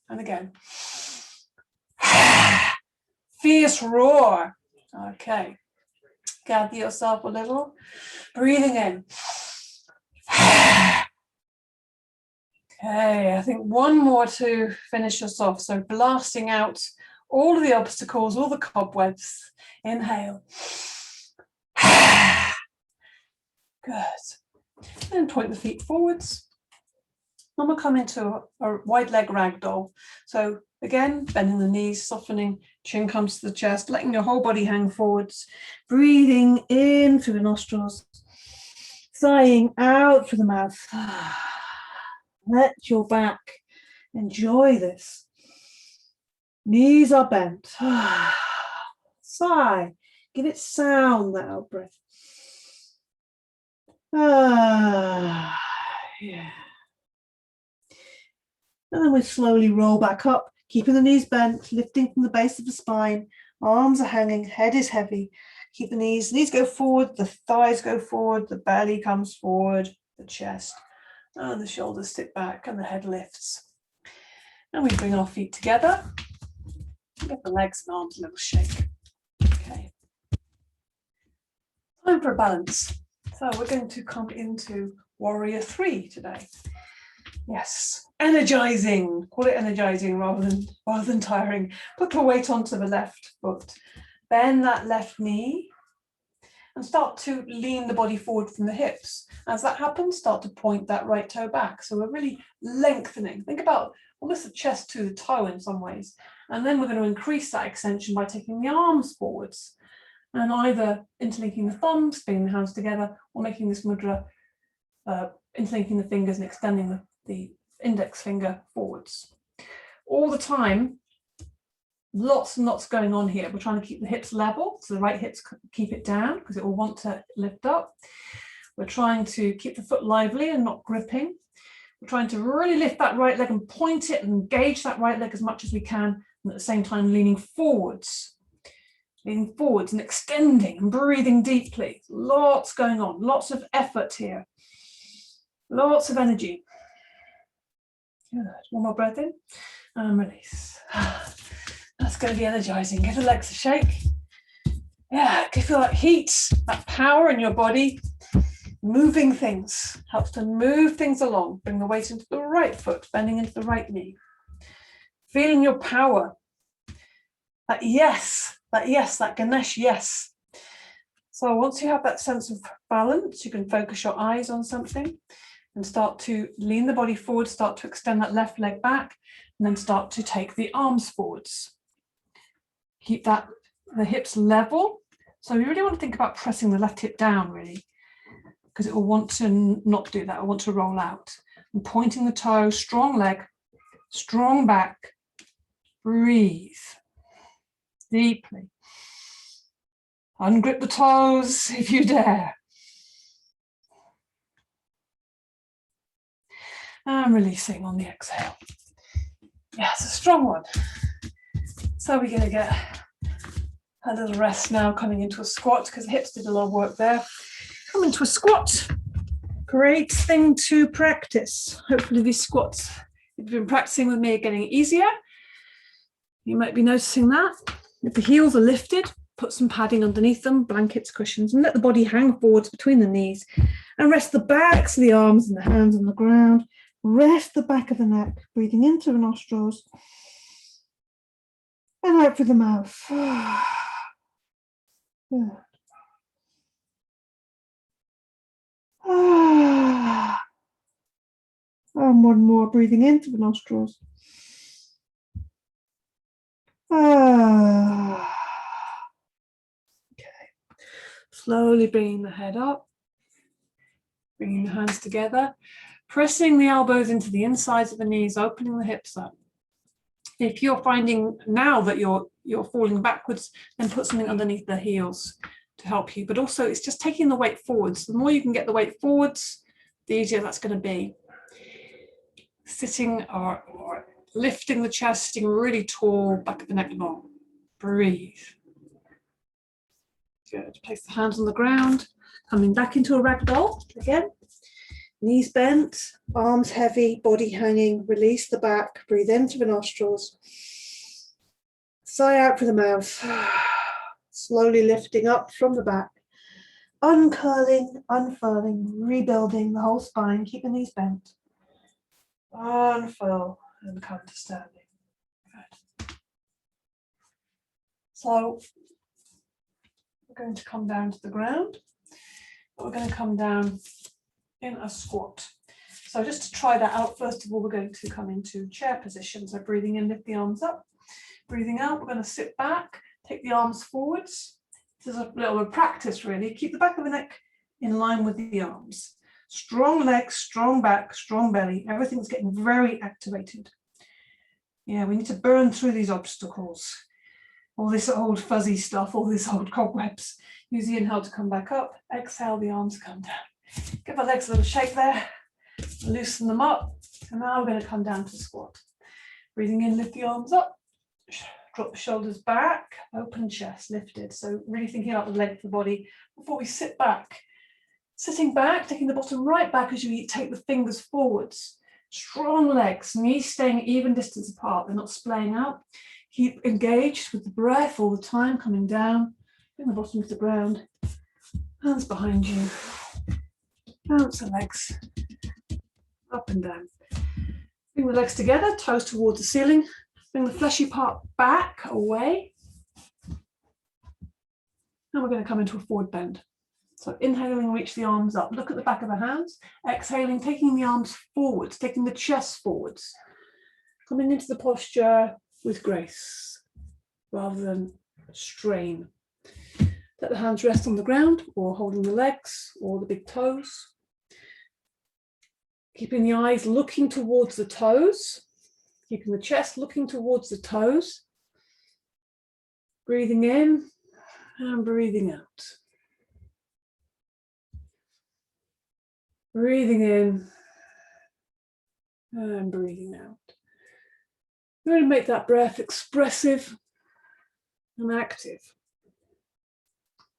And again. Fierce roar. Okay, Gather yourself a little. Breathing in. Okay, I think one more to finish us off. So blasting out all of the obstacles, all the cobwebs. Inhale. Good. And point the feet forwards. And we'll come into a wide leg ragdoll. So again, bending the knees, softening, chin comes to the chest, letting your whole body hang forwards. Breathing in through the nostrils. Sighing out through the mouth. Let your back enjoy this. Knees are bent. Sigh. Give it sound, that out breath. Yeah. And then we slowly roll back up, keeping the knees bent, lifting from the base of the spine. Arms are hanging, head is heavy. Keep the knees go forward, the thighs go forward, the belly comes forward, the chest, and the shoulders sit back, and the head lifts. And we bring our feet together. Give the legs and arms a little shake. Okay. Time for a balance. So we're going to come into Warrior 3 today. Yes, energizing. Call it energizing rather than tiring. Put your weight onto the left foot. Bend that left knee and start to lean the body forward from the hips. As that happens, start to point that right toe back. So we're really lengthening. Think about almost the chest to the toe in some ways. And then we're going to increase that extension by taking the arms forwards and either interlinking the thumbs, bringing the hands together, or making this mudra, interlinking the fingers and extending the index finger forwards. All the time, lots and lots going on here. We're trying to keep the hips level, so the right hips keep it down because it will want to lift up. We're trying to keep the foot lively and not gripping. We're trying to really lift that right leg and point it and engage that right leg as much as we can, and at the same time leaning forwards and extending and breathing deeply. Lots going on, lots of effort here, lots of energy. Good. One more breath in and release. That's going to be energizing. Give the legs a shake. Yeah, you feel that heat, that power in your body. Moving things helps to move things along. Bring the weight into the right foot, bending into the right knee. Feeling your power. That Ganesh yes. So once you have that sense of balance, you can focus your eyes on something and start to lean the body forward, start to extend that left leg back, and then start to take the arms forwards. Keep the hips level. So you really want to think about pressing the left hip down, really, because it will want to not do that. It will want to roll out. And pointing the toe, strong leg, strong back. Breathe deeply. Ungrip the toes if you dare. And releasing on the exhale. Yeah, it's a strong one. So we're going to get a little rest now, coming into a squat, because the hips did a lot of work there. Come into a squat. Great thing to practice. Hopefully these squats, if you've been practicing with me, are getting easier. You might be noticing that. If the heels are lifted, put some padding underneath them, blankets, cushions, and let the body hang forwards between the knees. And rest the backs of the arms and the hands on the ground. Rest the back of the neck, breathing into the nostrils and out through the mouth. Good. And one more, breathing into the nostrils. Okay. Slowly bringing the head up, bringing the hands together, pressing the elbows into the insides of the knees, opening the hips up. If you're finding now that you're falling backwards, then put something underneath the heels to help you. But also it's just taking the weight forwards. The more you can get the weight forwards, the easier that's going to be. Sitting or lifting the chest, sitting really tall, back of the neck long. Breathe. Good. Place the hands on the ground, coming back into a ragdoll again. Knees bent, arms heavy, body hanging. Release the back, breathe into the nostrils. Sigh out through the mouth. Slowly lifting up from the back. uncurling, unfurling, rebuilding the whole spine, keep the knees bent. Unfurl and come to standing. Good. So we're going to come down to the ground. We're going to come down in a squat. So just to try that out, first of all, we're going to come into chair position. So breathing in, lift the arms up. Breathing out, we're going to sit back, take the arms forwards. This is a little bit of practice, really. Keep the back of the neck in line with the arms. Strong legs, strong back, strong belly. Everything's getting very activated. Yeah, we need to burn through these obstacles. All this old fuzzy stuff, all this old cobwebs. Use the inhale to come back up. Exhale, the arms come down. Give our legs a little shake there. Loosen them up. And now we're going to come down to squat. Breathing in, lift the arms up. Drop the shoulders back, open chest, lifted. So really thinking about the length of the body before we sit back. Sitting back, taking the bottom right back as you take the fingers forwards. Strong legs, knees staying even distance apart. They're not splaying out. Keep engaged with the breath all the time, coming down. Bring the bottom to the ground. Hands behind you. Bounce the legs up and down. Bring the legs together, toes towards the ceiling. Bring the fleshy part back, away. Now we're going to come into a forward bend. So inhaling, reach the arms up. Look at the back of the hands. Exhaling, taking the arms forwards, taking the chest forwards. Coming into the posture with grace, rather than strain. Let the hands rest on the ground, or holding the legs, or the big toes. Keeping the eyes looking towards the toes. Keeping the chest looking towards the toes. Breathing in and breathing out. Breathing in and breathing out. Really make that breath expressive and active.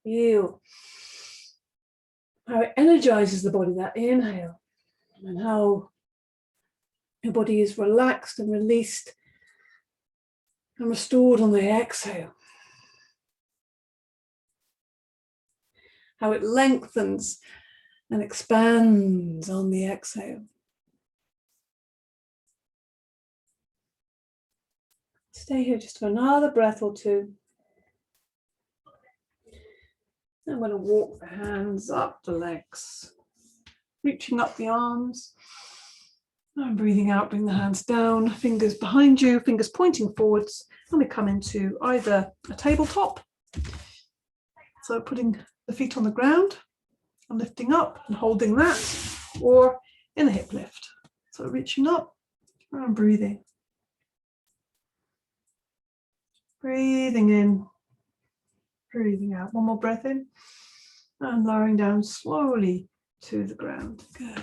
Feel how it energizes the body, that inhale, and how your body is relaxed and released and restored on the exhale. How it lengthens and expands on the exhale. Stay here just for another breath or two. I'm going to walk the hands up the legs, reaching up the arms. And breathing out, bring the hands down, fingers behind you, fingers pointing forwards. And we come into either a tabletop, so putting the feet on the ground and lifting up and holding that, or in a hip lift. So reaching up and breathing. Breathing in, breathing out. One more breath in and lowering down slowly to the ground. Good.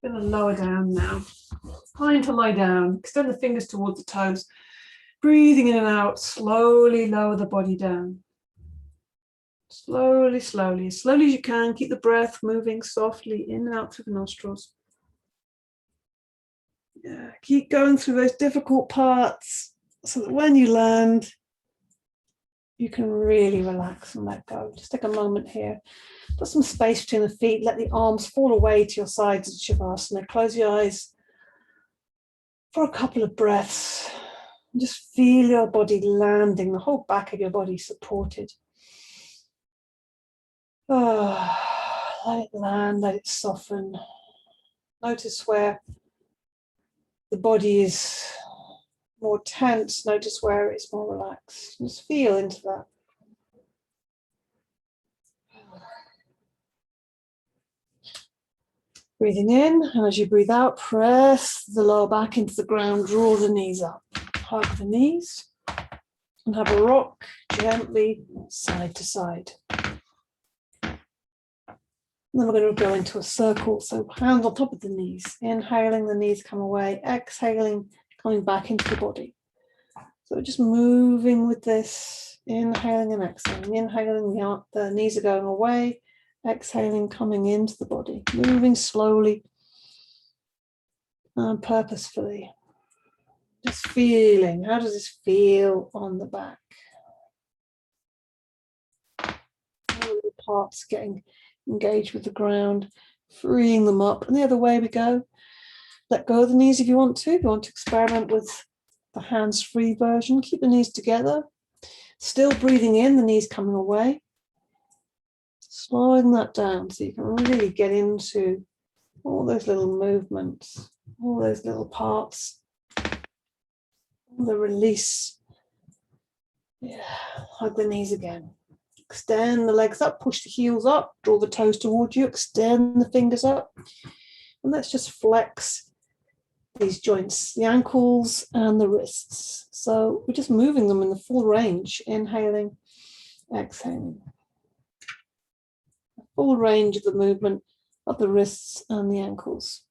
Going to lower down now. Find to lie down. Extend the fingers towards the toes. Breathing in and out. Slowly lower the body down. Slowly, slowly. As slowly as you can. Keep the breath moving softly in and out through the nostrils. Yeah. Keep going through those difficult parts so that when you land, you can really relax and let go. Just take a moment here. Put some space between the feet. Let the arms fall away to your sides at Shavasana. Close your eyes for a couple of breaths. And just feel your body landing, the whole back of your body supported. Oh, let it land, let it soften. Notice where the body is more tense. Notice where it's more relaxed. Just feel into that. Breathing in, and as you breathe out, press the lower back into the ground, draw the knees up. Hug the knees, and have a rock gently side to side. And then we're going to go into a circle, so hands on top of the knees. Inhaling, the knees come away. Exhaling, coming back into the body. So we're just moving with this, inhaling and exhaling. Inhaling, the knees are going away. Exhaling, coming into the body, moving slowly and purposefully. Just feeling, how does this feel on the back? parts getting engaged with the ground, freeing them up. And the other way we go. Let go of the knees if you want to. If you want to experiment with the hands-free version, keep the knees together. Still breathing in, the knees coming away. Slowing that down so you can really get into all those little movements, all those little parts, the release. Yeah, hug the knees again. Extend the legs up, push the heels up, draw the toes towards you, extend the fingers up. And let's just flex these joints, the ankles and the wrists. So we're just moving them in the full range, inhaling, exhaling. Full range of the movement of the wrists and the ankles.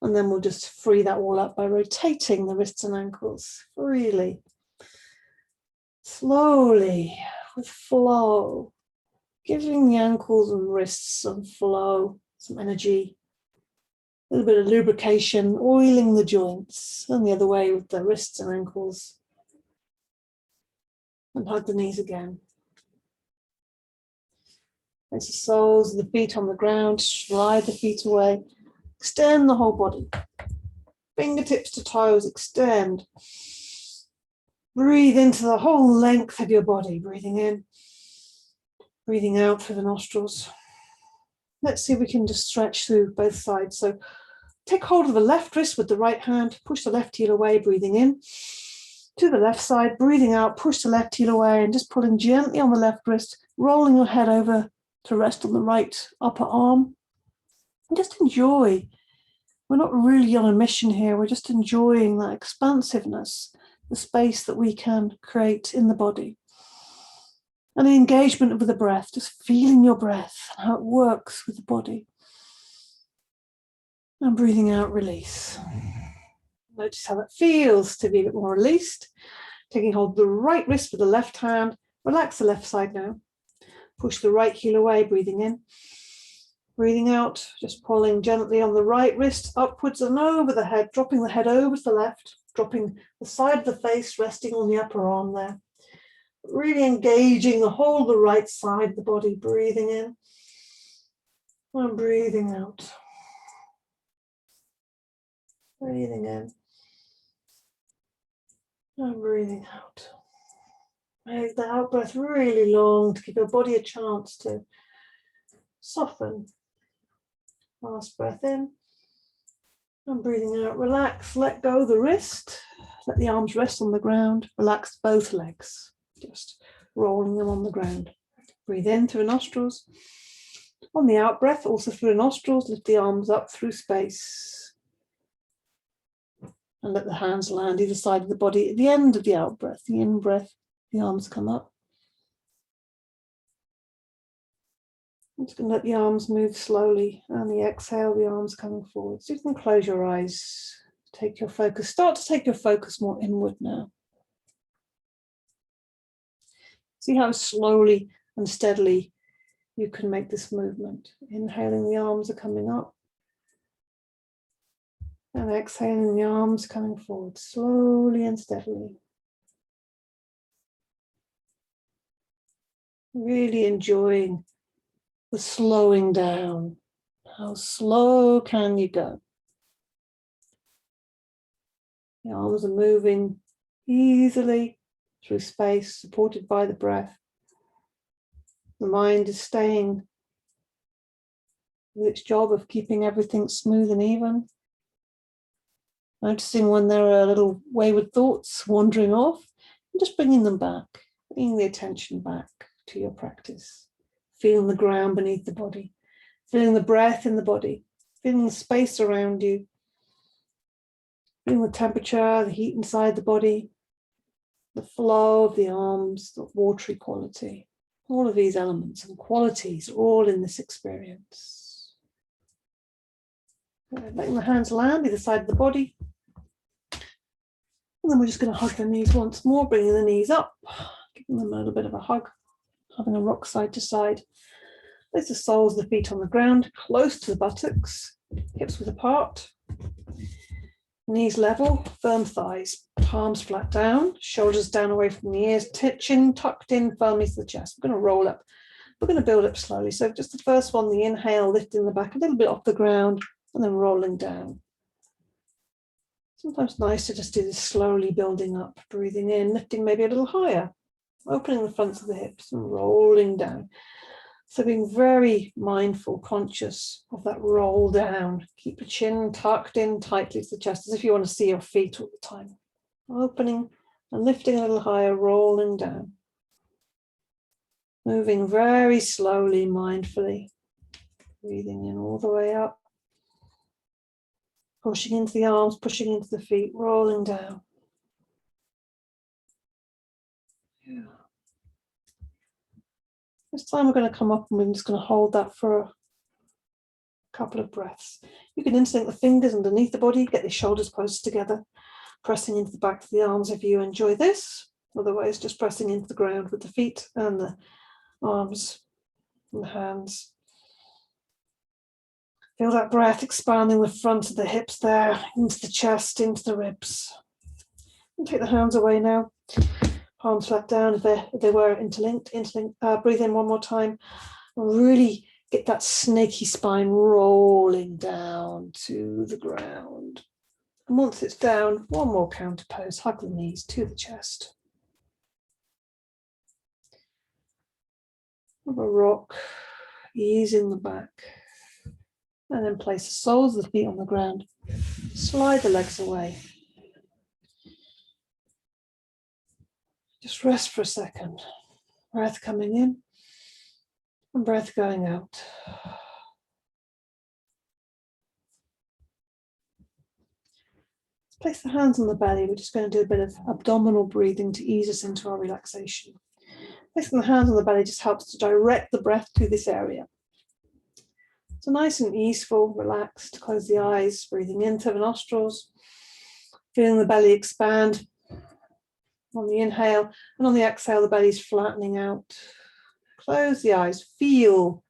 And then we'll just free that all up by rotating the wrists and ankles freely, slowly, with flow, giving the ankles and wrists some flow, some energy, a little bit of lubrication, oiling the joints, and the other way with the wrists and ankles. And hug the knees again. Place the soles of the feet on the ground, slide the feet away, extend the whole body. Fingertips to toes, extend. Breathe into the whole length of your body, breathing in, breathing out through the nostrils. Let's see if we can just stretch through both sides. So take hold of the left wrist with the right hand, push the left heel away, breathing in. To the left side, breathing out, push the left heel away and just pulling gently on the left wrist, rolling your head over to rest on the right upper arm. And just enjoy. We're not really on a mission here. We're just enjoying that expansiveness, the space that we can create in the body. And the engagement with the breath, just feeling your breath and how it works with the body. And breathing out, release. Notice how that feels to be a bit more released. Taking hold of the right wrist with the left hand. Relax the left side now. Push the right heel away, breathing in. Breathing out, just pulling gently on the right wrist, upwards and over the head, dropping the head over to the left, dropping the side of the face, resting on the upper arm there. Really engaging the whole of the right side of the body, breathing in and breathing out. Breathing in and breathing out. Make the out breath really long to give your body a chance to soften. Last breath in and breathing out. Relax, let go of the wrist. Let the arms rest on the ground. Relax both legs, just rolling them on the ground. Breathe in through the nostrils. On the out breath, also through the nostrils, lift the arms up through space. And let the hands land either side of the body. At the end of the out breath, the in breath, the arms come up. I'm just going to let the arms move slowly, and the exhale, the arms coming forward. So you can close your eyes, take your focus, start to take your focus more inward now. See how slowly and steadily you can make this movement. Inhaling, the arms are coming up. And exhaling, the arms coming forward, slowly and steadily. Really enjoying the slowing down. How slow can you go? The arms are moving easily through space, supported by the breath. The mind is staying with its job of keeping everything smooth and even. Noticing when there are little wayward thoughts wandering off, and just bringing them back, bringing the attention back to your practice. Feeling the ground beneath the body, feeling the breath in the body, feeling the space around you, feeling the temperature, the heat inside the body, the flow of the arms, the watery quality. All of these elements and qualities are all in this experience. Letting the hands land either side of the body. And then we're just going to hug the knees once more, bringing the knees up, giving them a little bit of a hug. Having a rock side to side. Place the soles of the feet on the ground, close to the buttocks, hips width apart, knees level, firm thighs, palms flat down, shoulders down away from the ears, chin tucked in firmly to the chest. We're going to roll up We're going to build up slowly. So just the first one, the inhale, lifting the back a little bit off the ground and then rolling down. Sometimes nice to just do this slowly building up, breathing in, lifting maybe a little higher, opening the fronts of the hips and rolling down. So being very mindful, conscious of that roll down. Keep your chin tucked in tightly to the chest as if you want to see your feet all the time. Opening and lifting a little higher, rolling down. Moving very slowly, mindfully. Breathing in all the way up. Pushing into the arms, pushing into the feet, rolling down. Yeah. This time we're going to come up and we're just going to hold that for a couple of breaths. You can interlink the fingers underneath the body, get the shoulders close together, pressing into the back of the arms if you enjoy this. Otherwise, just pressing into the ground with the feet and the arms and the hands. Feel that breath expanding the front of the hips there, into the chest, into the ribs. And take the hands away now. Palms flat down if they were interlinked. Breathe in one more time. Really get that snaky spine rolling down to the ground. And once it's down, one more counter pose. Hug the knees to the chest. Have a rock, easing the back. And then place the soles of the feet on the ground. Slide the legs away. Just rest for a second. Breath coming in and breath going out. Let's place the hands on the belly. We're just going to do a bit of abdominal breathing to ease us into our relaxation. Placing the hands on the belly just helps to direct the breath to this area. So nice and easeful, relaxed, close the eyes, breathing into the nostrils, feeling the belly expand on the inhale, and on the exhale, the belly's flattening out. Close the eyes, feel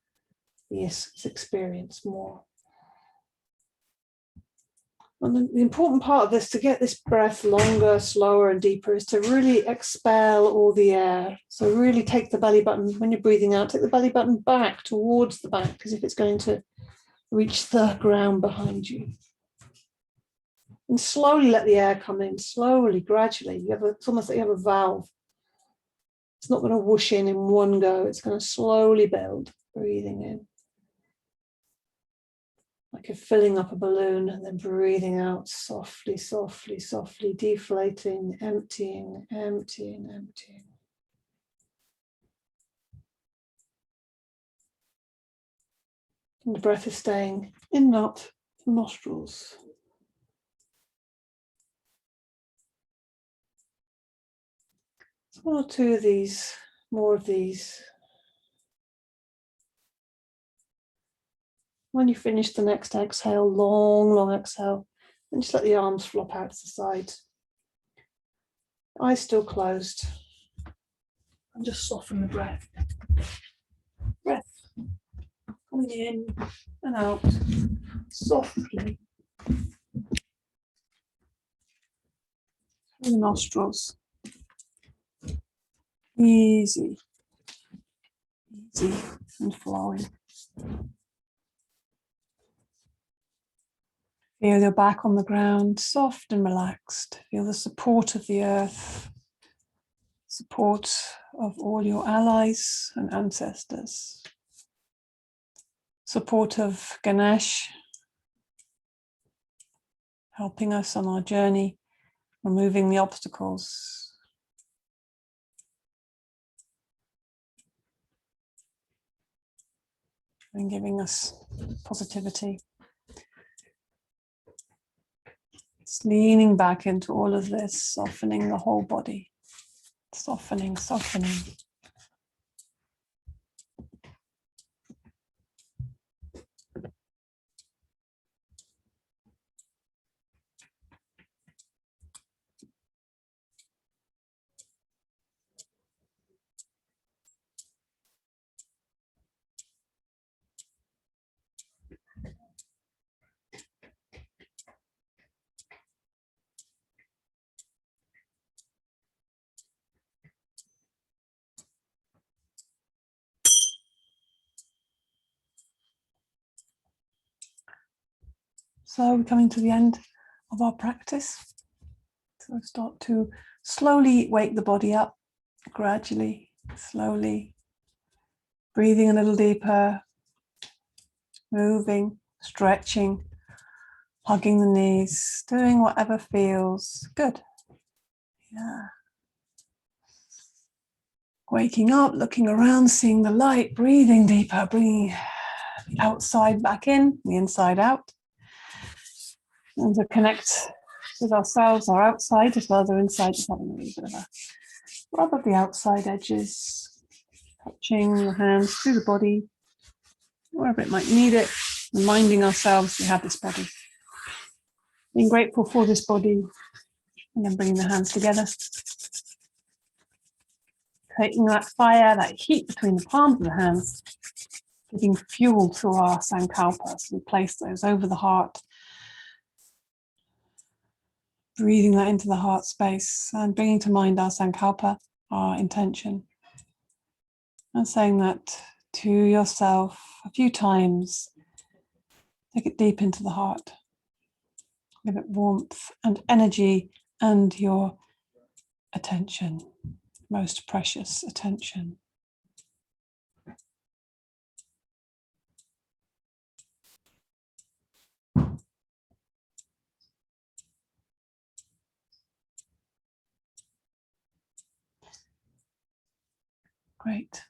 this experience more. And the important part of this, to get this breath longer, slower, and deeper, is to really expel all the air. So really take the belly button, when you're breathing out, take the belly button back towards the back, as if it's going to reach the ground behind you. And slowly let the air come in, slowly, gradually. It's almost like you have a valve. It's not going to whoosh in one go. It's going to slowly build, breathing in. Like you're filling up a balloon and then breathing out softly, softly, softly, deflating, emptying, emptying, emptying. And the breath is staying in, not the nostrils. So one or two of these, more of these. When you finish the next exhale, long, long exhale, and just let the arms flop out to the side. Eyes still closed. And just soften the breath. Breath coming in and out softly. Through the nostrils. Easy. Easy and flowing. Feel your back on the ground, soft and relaxed. Feel the support of the earth, support of all your allies and ancestors, support of Ganesh, helping us on our journey, removing the obstacles. And giving us positivity. Just leaning back into all of this, softening the whole body. Softening, softening. So we're coming to the end of our practice. So start to slowly wake the body up, gradually, slowly, breathing a little deeper, moving, stretching, hugging the knees, doing whatever feels good. Yeah. Waking up, looking around, seeing the light, breathing deeper, bringing the outside back in, the inside out. And to connect with ourselves, our outside, as well as our inside, just having a little bit of a rub of the outside edges, touching the hands through the body, wherever it might need it, reminding ourselves we have this body. Being grateful for this body, and then bringing the hands together. Taking that fire, that heat between the palms of the hands, giving fuel to our Sankalpa. So we place those over the heart, breathing that into the heart space and bringing to mind our Sankalpa, our intention. And saying that to yourself a few times. Take it deep into the heart. Give it warmth and energy and your attention, most precious attention. Great.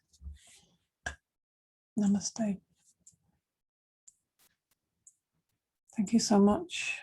Namaste. Thank you so much